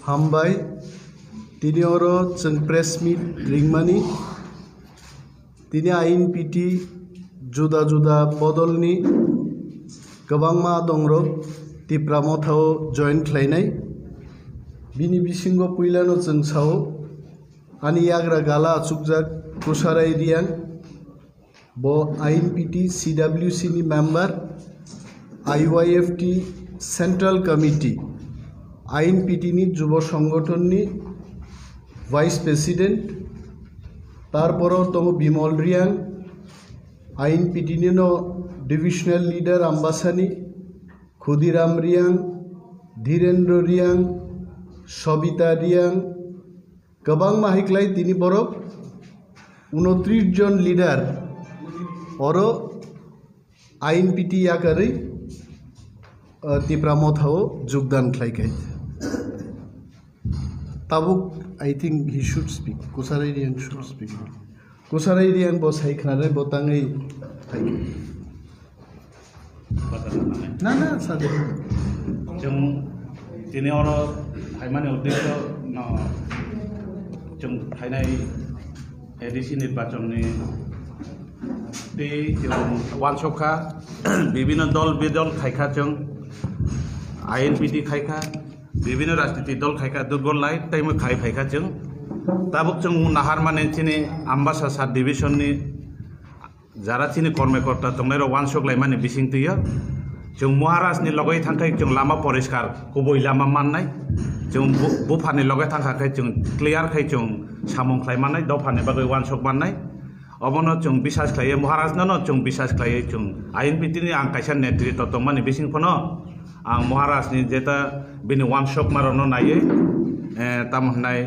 हामबाय तिनि अरो जों प्रेस मिट रिंमानि तिनि आइन पिटि जुदा जुदा बदलनि गोबां मा दंरो तिप्रा मथाव जइन खालायनाय बिनि बिसिंगो पुइलानो जों साव आनि याग्रा गाला आचुकजाक कुसाराय रियां बो आइन पिटि CWC नि मेम्बर IYFT सेंट्रल कमिटी आइन पिटि नि जुब संगठन नि वाइस प्रेसिडेंट तारपरो दङ बिमल रियां आइन पिटि नि नो डिविजनल लीडर आम्बासानी खुदिराम रियां धीरेन्द्र रियां सबिता रियां गोबां माहिक्लाय तिनि बरफ 29 जन लीडर और आइन पिटि याकारै तिप्रा मथाव योगदान खालायखाय ताबुक I think he should speak कुसाराय रियां शुड स्पीक कुसाराय रियां बो सायखानाय बताङै ना ना सादे जों दिनै अरो फाइमानि उद्देश्य जों फाइनाय एडिसि निर्वाचननि वानसखा विभिन्न दल बेदल खायखा जों आइन पिटि खायखा विभिन्न राजनीति दल खायखा दुर्गल टाइम खाय फायखा जों ताबुक जों नाहार माने तिनि आम्बासा सात डिविजन नि जारा तिनि कर्मकर्ता दंनाय वानसक लायमानि बिसिंतिया जों महाराजनि लगै थांखाय जों लामा परिष्कार गुबै लामा माननाय जों बुफानि लगै थांखाय जों क्लियार खाय जों सामं खायमानाय दफानि बागै वानसक माननाय अबनो जों विश्वास खायो महाराजनो जों विश्वास खायो जों आइन पिटिनि आं कायसा नेतृत्व दंमानि बिसिंफोनो आं महाराजनि जेता बिनि वानसक मारनो नायो तामहनाय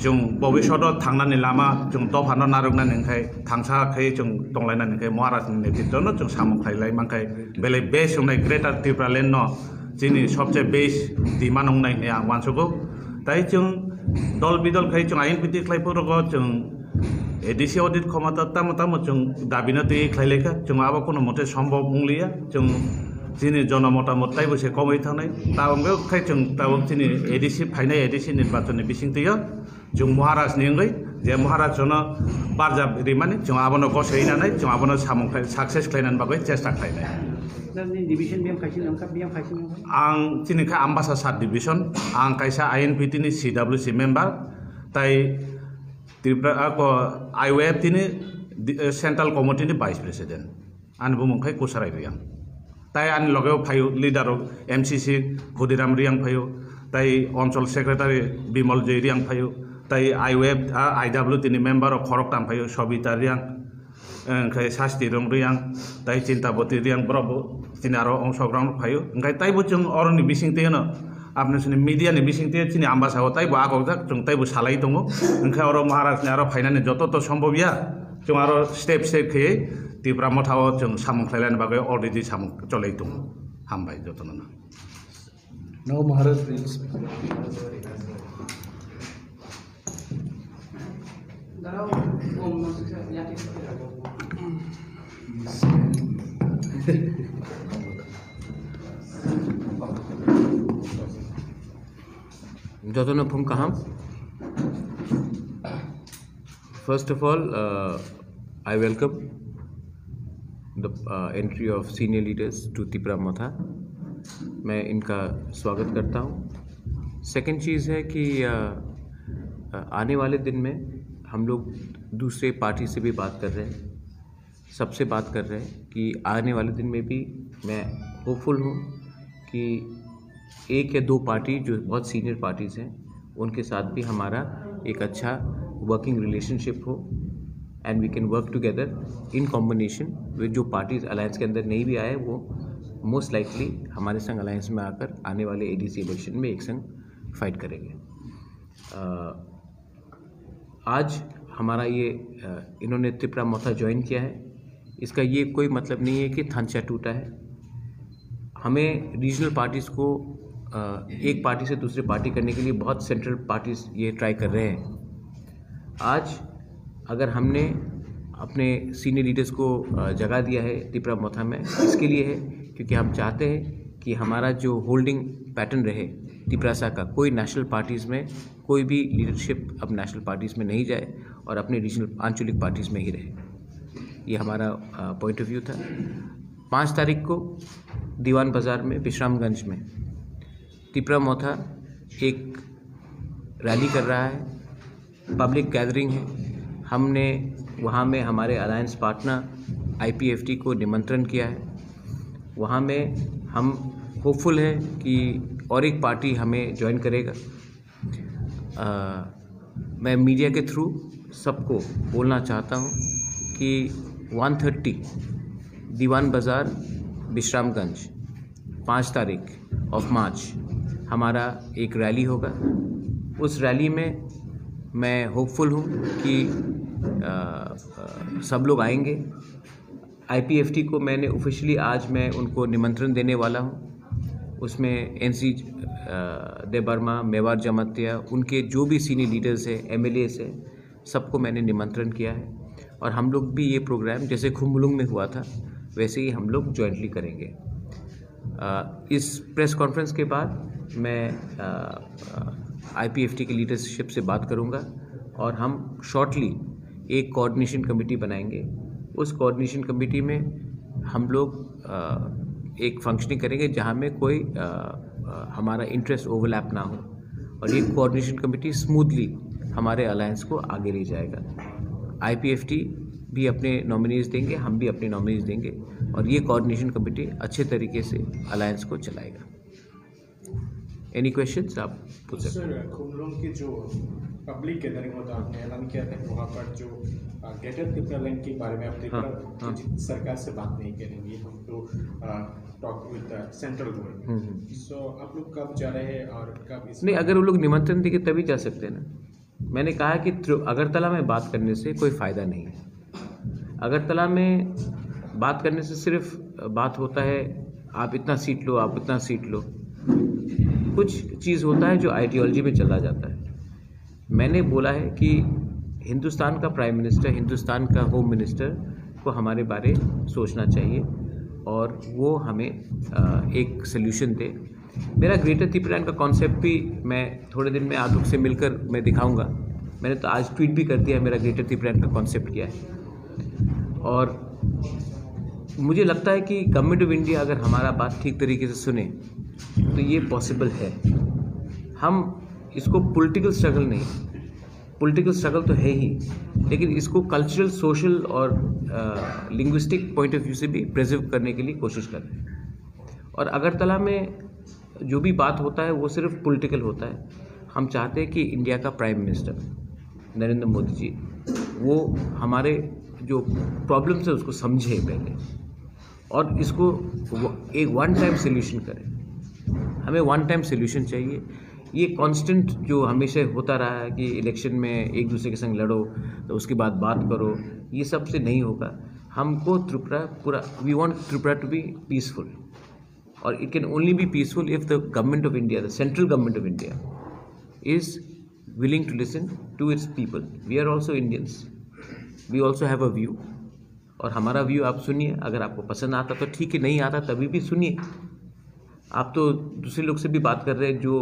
जों भबिष्यतआव थांनानै लामा जों दफानो नारगनानैखाय थांसाखै जों दंलायनानैखाय महाराजनि नेतृत्वनो जों सामं खायलाय मांखाय बेले बेस होनाय ग्रेटार त्रिपुरा लेण्ड न जोंनि सबसे बेस डिमान्ड होनाय आं वानसकौ ताइ जों दल बिदल खाय जों आइन पिटि खायफोरखौ जों एडिसि अडिट क्षमता ताम जों दाबिनो दै खायलायखा जों आबो कोनो मते सम्भव मुंलिया जों जिनि जनमतामत ताइबो से कमै थानाय तावंगो खाय जों तावं जिनि एडिसि फाइनाय एडिसि निर्वाचननि बिसिंतिया जों महाराजनि अंगै जे महाराज जन बारजा रिमानि जों आबनो गसैनानै जों आबनो सामं सक्सेस खायनानै बागै चेष्टा खायनाय डिविजन बिएम खायसिन ओंखा बिएम खायसिन आं जिनिखा आम्बासा सात डिविजन आं कायसा आइन पिटिनि CWC मेम्बर ताइ त्रिपुरा IYFT नि सेंट्रल कमिटिनि वाइस प्रेसिडेंट आन बुंखाय कुसाराय रियां ताइ आन लगेव फायो लीडर MCC खुदिराम रियां फायो ताइ अंचल सेक्रेटारि बिमल जय रियां फायो ताइ IWT नि मेम्बर खरकटाम फायो सबिता रियां ओंखाय सास्ति रं रियां ताइ चिन्ताबती रियां ब्रबो तिनि आरो अंशग्रहण फायो ओंखाय ताइबो जों अरनि बिसिंतेनो आपने सुनि मीडिया नि बिसिंते तिनि आम्बासाव ताइबो आगजाक जों ताइबो सालाय दङ ओंखाय आरो महाराजनि आरो फाइनानि जत सम्भवया जों आरो स्टेप खयै तिप्रा मथाव जों सामं खायलायनि बागै अलरेडि सामं चलै दङ हामबाय जतनना नो Maharaj Jotana from Kaham. First of all, I welcome the entry of senior leaders to Tipra Matha. मैं इनका स्वागत करता हूँ। सेकंड चीज़ है कि आने वाले दिन में हम लोग दूसरे पार्टी से भी बात कर रहे हैं, सबसे बात कर रहे हैं कि आने वाले दिन में भी मैं होपफुल हूँ कि एक या दो पार्टी जो बहुत सीनियर पार्टीज़ हैं उनके साथ भी हमारा एक अच्छा वर्किंग रिलेशनशिप हो and we can work together in combination with जो पार्टीज़ अलायंस के अंदर नहीं भी आए वो मोस्ट लाइकली हमारे संग अलायंस में आकर आने वाले एडीसी इलेक्शन में एक संग फाइट करेंगे। आज हमारा ये इन्होंने त्रिपुरा मोथा ज्वाइन किया है, इसका ये कोई मतलब नहीं है कि थांचा टूटा है। हमें रीजनल पार्टीज़ को एक पार्टी से दूसरे पार्टी करने के लिए बहुत सेंट्रल पार्टीज़ ये ट्राई कर रहे हैं। आज अगर हमने अपने सीनियर लीडर्स को जगह दिया है त्रिपुरा मोथा में, इसके लिए है क्योंकि हम चाहते हैं कि हमारा जो होल्डिंग पैटर्न रहे तिपरासा का कोई नेशनल पार्टीज़ में कोई भी लीडरशिप अब नेशनल पार्टीज़ में नहीं जाए और अपने रीजनल आंचलिक पार्टीज़ में ही रहे। ये हमारा पॉइंट ऑफ व्यू था। 5 तारीख को दीवान बाज़ार में विश्रामगंज में तिपरा मोथा एक रैली कर रहा है, पब्लिक गैदरिंग है। हमने वहाँ में हमारे अलायंस पार्टनर IPFT को निमंत्रण किया है। वहाँ में हम होपफुल हैं कि और एक पार्टी हमें ज्वाइन करेगा। मैं मीडिया के थ्रू सबको बोलना चाहता हूँ कि 130 दीवान बाज़ार विश्रामगंज 5 तारीख ऑफ मार्च हमारा एक रैली होगा। उस रैली में मैं होपफुल हूँ कि सब लोग आएंगे। IPFT को मैंने ऑफिशियली आज मैं उनको निमंत्रण देने वाला हूँ। उसमें NC देबर्मा, मेवार जमातिया, उनके जो भी सीनियर लीडर्स हैं, MLAs हैं, सबको मैंने निमंत्रण किया है। और हम लोग भी ये प्रोग्राम जैसे खुम्बुलुंग में हुआ था वैसे ही हम लोग जॉइंटली करेंगे। इस प्रेस कॉन्फ्रेंस के बाद मैं IPFT की लीडरशिप से बात करूंगा और हम शॉर्टली एक कोऑर्डिनेशन कमेटी बनाएंगे। उस कोऑर्डिनेशन कमेटी में हम लोग एक फंक्शनिंग करेंगे जहां में कोई हमारा इंटरेस्ट ओवरलैप ना हो और ये कोऑर्डिनेशन कमेटी स्मूथली हमारे अलायंस को आगे ले जाएगा। IPFT भी अपने नॉमिनीज देंगे, हम भी अपने नॉमिनीज देंगे और ये कोऑर्डिनेशन कमेटी अच्छे तरीके से अलायंस को चलाएगा। एनी क्वेश्चंस आप पूछ सकते हैं। सर, खुम्बुलुंग की जो पब्लिक गैदरिंग होता आपने ऐलान किया था वहाँ पर जो ग्रेटर त्रिपुरा लैंड के बारे में आप त्रिपुरा सरकार से बात नहीं करेंगे, हम तो टॉक विद सेंट्रल गवर्नमेंट। सो आप लोग कब जा रहे हैं और कब नहीं, अगर वो लोग निमंत्रण देंगे तभी जा सकते हैं ना। मैंने कहा कि अगरतला में बात करने से कोई फ़ायदा नहीं है। अगरतला में बात करने से सिर्फ बात होता है आप इतना सीट लो, आप इतना सीट लो। कुछ चीज़ होता है जो आइडियोलॉजी में चला जाता है। मैंने बोला है कि हिंदुस्तान का प्राइम मिनिस्टर, हिंदुस्तान का होम मिनिस्टर को हमारे बारे सोचना चाहिए और वो हमें एक सल्यूशन दे। मेरा ग्रेटर त्रिपुरालैंड का कॉन्सेप्ट भी मैं थोड़े दिन में आप लोग से मिलकर मैं दिखाऊंगा। मैंने तो आज ट्वीट भी कर दिया मेरा ग्रेटर त्रिपुरालैंड का कॉन्सेप्ट क्या है। और मुझे लगता है कि गवर्नमेंट ऑफ इंडिया अगर हमारा बात ठीक तरीके से सुने तो ये पॉसिबल है। हम इसको पॉलिटिकल स्ट्रगल नहीं, पॉलिटिकल स्ट्रगल तो है ही, लेकिन इसको कल्चरल, सोशल और लिंग्विस्टिक पॉइंट ऑफ व्यू से भी प्रिजर्व करने के लिए कोशिश कर रहे हैं। और अगरतला में जो भी बात होता है वो सिर्फ पॉलिटिकल होता है। हम चाहते हैं कि इंडिया का प्राइम मिनिस्टर नरेंद्र मोदी जी वो हमारे जो प्रॉब्लम्स है उसको समझे पहले और इसको एक वन टाइम सोल्यूशन करें। हमें वन टाइम सोल्यूशन चाहिए। ये कांस्टेंट जो हमेशा होता रहा है कि इलेक्शन में एक दूसरे के संग लड़ो तो उसके बाद बात करो, ये सब से नहीं होगा। हमको त्रिपुरा पूरा, we want Tripura to be peaceful और it can only be peaceful if the government of India, the central government of India is willing to listen to its people. We are also Indians. We also have a view. और हमारा view आप सुनिए। अगर आपको पसंद आता तो ठीक है, नहीं आता तभी भी सुनिए। आप तो दूसरे लोग से भी बात कर रहे हैं जो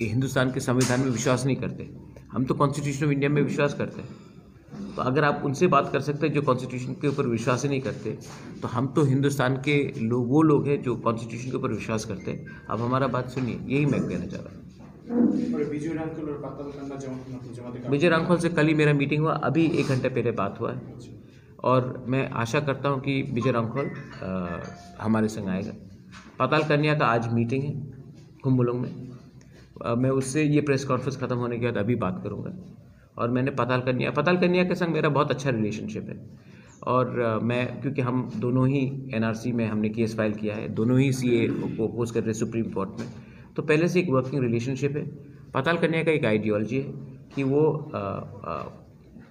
हिंदुस्तान के संविधान में विश्वास नहीं करते। हम तो कॉन्स्टिट्यूशन ऑफ इंडिया में विश्वास करते हैं। तो अगर आप उनसे बात कर सकते हैं जो कॉन्स्टिट्यूशन के ऊपर विश्वास ही नहीं करते, तो हम तो हिंदुस्तान के लोग, वो लोग हैं जो कॉन्स्टिट्यूशन के ऊपर विश्वास करते हैं। अब हमारा बात सुनिए, यही मैं कहना चाह रहा हूँ। विजय रांखल और पाताल कन्या जमा विजय रांखल से कल ही मेरा मीटिंग हुआ, अभी 1 घंटे पहले बात हुआ है और मैं आशा करता हूं कि विजय रांखल हमारे संग आएगा। पाताल कन्या का आज मीटिंग है खुम्बुलुंग में। मैं उससे ये प्रेस कॉन्फ्रेंस ख़त्म होने के बाद अभी बात करूंगा। और मैंने पाताल कन्या के संग मेरा बहुत अच्छा रिलेशनशिप है और मैं, क्योंकि हम दोनों ही NRC में हमने केस फाइल किया है, दोनों ही CA को अपोज कर रहे हैं सुप्रीम कोर्ट में, तो पहले से एक वर्किंग रिलेशनशिप है। पाताल कन्या का एक आइडियोलॉजी है कि वो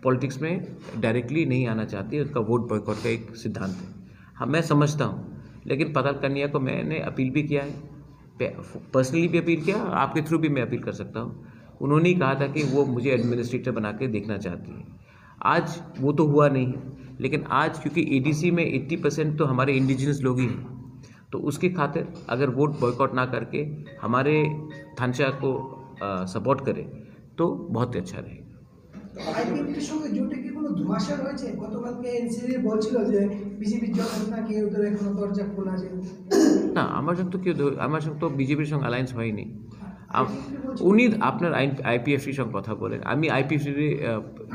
पॉलिटिक्स में डायरेक्टली नहीं आना चाहती, उसका वोट बॉयकॉट का एक सिद्धांत है। हाँ, मैं समझता हूँ, लेकिन पाताल कन्या को मैंने अपील भी किया है, पर्सनली भी अपील किया, आपके थ्रू भी मैं अपील कर सकता हूँ। उन्होंने ही कहा था कि वो मुझे एडमिनिस्ट्रेटर बना के देखना चाहती है। आज वो तो हुआ नहीं है, लेकिन आज क्योंकि ADC में 80% तो हमारे इंडिजिनस लोग ही हैं, तो उसकी खातिर अगर वोट बॉयकॉट ना करके हमारे थानचा को सपोर्ट करे तो बहुत अच्छा रहेगा। আইপিএফটির সঙ্গে জোটে কি কোনো ধোঁয়াশা রয়েছে? গতকালকে এনসিপি বলছিল যে বিজেপির জন্য নাকি ওদের এখনো দরজা খোলা আছে। না, আমার সঙ্গে তো আমার সঙ্গে তো বিজেপির সঙ্গে অ্যালায়েন্স হয়নি। উনি আপনার আইপিএফটির সঙ্গে কথা বলেন, আমি আইপিএফটির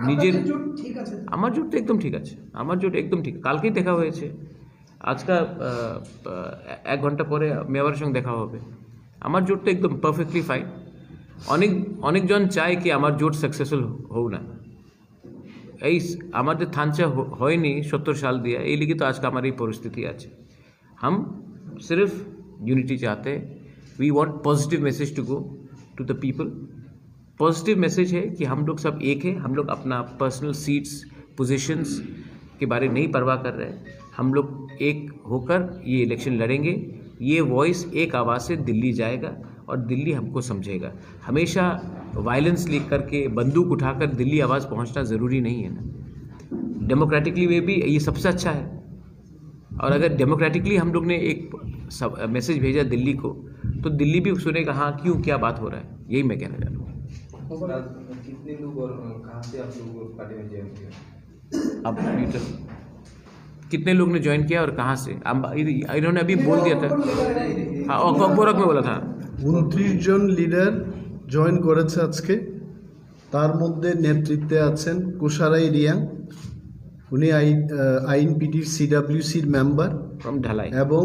নিজের জোট ঠিক আছে? আমার জোট তো একদম ঠিক আছে, আমার জোট একদম ঠিক। কালকেই দেখা হয়েছে, আজকাল 1 ঘন্টা পরে মেয়রের সঙ্গে দেখা হবে। আমার জোট তো একদম পারফেক্টলি ফাইন। অনেকজন চায় কি আমার জোট সাকসেসফুল হোক না। এই আমাদের থানচা হয়নি 70 সাল দিয়ে, এই লিগে তো আজকে আমার এই পরিস্থিতি আছে। हम सिर्फ यूनिटी चाहते हैं। We want positive message to go to the people. Positive message है कि हम लोग सब एक है, हम लोग अपना पर्सनल सीट्स पोजीशंस के बारे नहीं परवाह कर रहे हैं। हम लोग एक होकर ये इलेक्शन लड़ेंगे। ये वॉइस एक आवाज़ से दिल्ली जाएगा और दिल्ली हमको समझेगा। हमेशा वायलेंस लेकर के बंदूक उठाकर दिल्ली आवाज़ पहुंचना ज़रूरी नहीं है ना। डेमोक्रेटिकली वे भी ये सबसे अच्छा है। और अगर डेमोक्रेटिकली हम लोग ने एक मैसेज भेजा दिल्ली को, तो दिल्ली भी सुनेगा हाँ क्यों, क्या बात हो रहा है। यही मैं कहना चाह रहा हूँ। कितने लोग और कहाँ से आप लोग पार्टी में ज्वाइन किया? अब तो कितने लोग ने ज्वाइन किया और कहाँ से, इन्होंने अभी बोल दिया था। हाँ, गोरख में बोला था 29 জন লিডার জয়েন করেছে আজকে। তার মধ্যে নেতৃত্বে আছেন কুশারাই রিয়াং, উনি আইএনপিটির সিডাব্লিউসির মেম্বার फ्रॉम ढलाई। এবং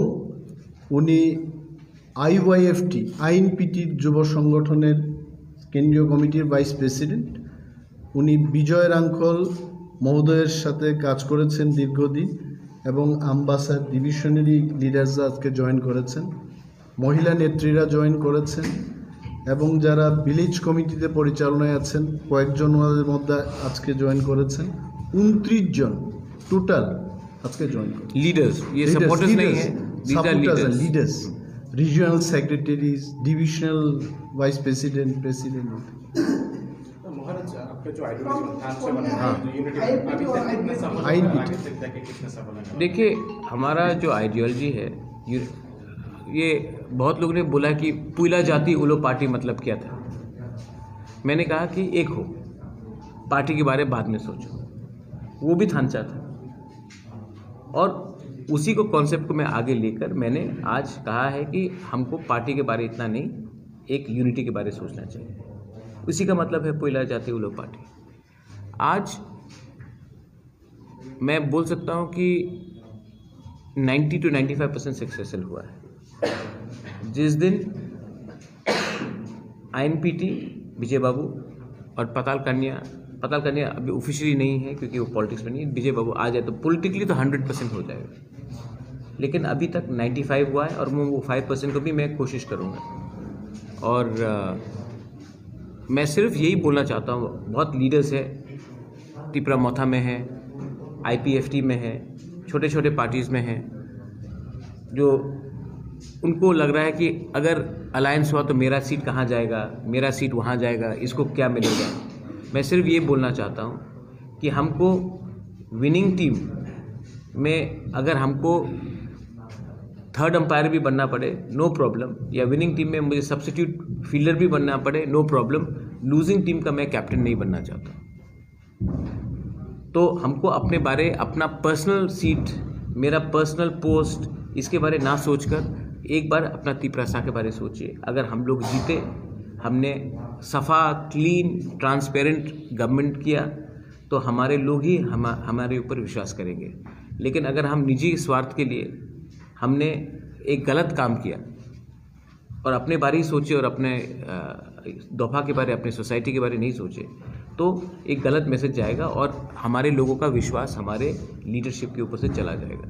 উনি আইওয়াইএফটি আইএনপিটির যুব সংগঠনের কেন্দ্রীয় কমিটির ভাইস প্রেসিডেন্ট। উনি বিজয় রাঙ্খল মহোদয়ের সাথে কাজ করেছেন দীর্ঘদিন এবং আমবাসার ডিভিশনারি লিডার্সরা আজকে জয়েন করেছেন, মহিলা নেত্রীরা জয়েন করেছেন এবং যারা ভিলেজ কমিটিতে পরিচালনায় আছেন কয়েকজন ওনাদের মধ্যে আজকে জয়েন করেছেন। 29 জন টোটাল আজকে জয়েন করেছেন। लीडर्स, ये सपोर्टर्स नहीं है, these are leaders। Leaders, regional secretaries, divisional vice president, president. तो महाराज आपका जो आइडियोलॉजी था से बना हाँ। यूनिटी अभी तक कितने सफल हुआ? INPT आगे तक जाके कितने सफल होगा? देखिए, हमारा जो आइडियोलॉजी है ये बहुत लोगों ने बोला कि पुइला जाति उलो पार्टी मतलब क्या था। मैंने कहा कि एक हो, पार्टी के बारे में बाद में सोचो। वो भी थानचा था और उसी को कॉन्सेप्ट को मैं आगे लेकर मैंने आज कहा है कि हमको पार्टी के बारे इतना नहीं, एक यूनिटी के बारे सोचना चाहिए। उसी का मतलब है पुइला जाति उलो पार्टी। आज मैं बोल सकता हूँ कि 90 to 95% सक्सेसफुल हुआ है। जिस दिन आईएनपीटी विजय बाबू और पताल कन्या अभी ऑफिशियली नहीं है क्योंकि वो पॉलिटिक्स में नहीं है, विजय बाबू आ जाए तो पॉलिटिकली तो 100% हो जाएगा। लेकिन अभी तक 95 हुआ है और वो 5% को भी मैं कोशिश करूँगा। और मैं सिर्फ यही बोलना चाहता हूँ, बहुत लीडर्स है, तिपरा मोथा में है, आईपीएफटी में है, छोटे छोटे पार्टीज़ में हैं, जो उनको लग रहा है कि अगर अलायंस हुआ तो मेरा सीट कहाँ जाएगा, मेरा सीट वहाँ जाएगा, इसको क्या मिलेगा। मैं सिर्फ ये बोलना चाहता हूँ कि हमको विनिंग टीम में अगर हमको थर्ड अंपायर भी बनना पड़े नो प्रॉब्लम, या विनिंग टीम में मुझे सब्स्टिट्यूट फील्डर भी बनना पड़े नो प्रॉब्लम। लूजिंग टीम का मैं कैप्टन नहीं बनना चाहता। तो हमको अपने बारे, अपना पर्सनल सीट, मेरा पर्सनल पोस्ट, इसके बारे ना सोचकर एक बार अपना तिपरासा के बारे सोचिए। अगर हम लोग जीते, हमने सफ़ा क्लीन ट्रांसपेरेंट गवर्नमेंट किया तो हमारे लोग ही हमारे ऊपर विश्वास करेंगे। लेकिन अगर हम निजी स्वार्थ के लिए हमने एक गलत काम किया और अपने बारे ही सोचे और अपने दफ़ा के बारे, अपने सोसाइटी के बारे नहीं सोचे, तो एक गलत मैसेज जाएगा और हमारे लोगों का विश्वास हमारे लीडरशिप के ऊपर से चला जाएगा।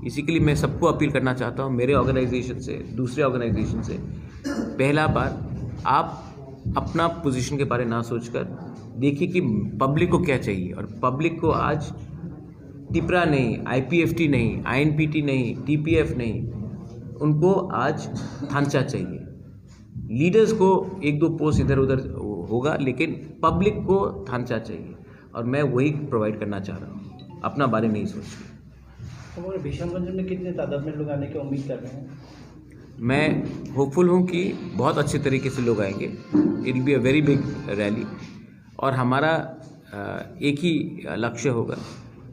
इसी के लिए मैं सबको अपील करना चाहता हूँ, मेरे ऑर्गेनाइजेशन से, दूसरे ऑर्गेनाइजेशन से, पहला बार आप अपना पोजीशन के बारे ना सोचकर देखिए कि पब्लिक को क्या चाहिए। और पब्लिक को आज तिपरा नहीं, आईपीएफटी नहीं, आईएनपीटी नहीं, टीपीएफ नहीं, उनको आज थानचा चाहिए। लीडर्स को 1-2 पोस्ट इधर उधर होगा, लेकिन पब्लिक को थानचा चाहिए और मैं वही प्रोवाइड करना चाह रहा हूँ, अपना बारे नहीं सोच। हमारे भीषमगंज में कितने तादाद में लोग आने की उम्मीद कर रहे हैं? मैं होपफुल हूँ कि बहुत अच्छे तरीके से लोग आएंगे. It will be a very big rally और हमारा एक ही लक्ष्य होगा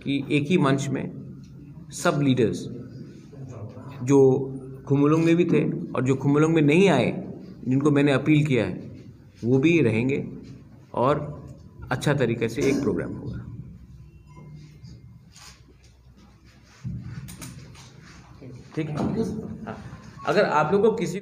कि एक ही मंच में सब लीडर्स जो खुमुलुंग में भी थे और जो खुमुलुंग में नहीं आए, जिनको मैंने अपील किया है, वो भी रहेंगे और अच्छा तरीके से एक प्रोग्राम होगा. ठीक है. हाँ, अगर आप लोगों को किसी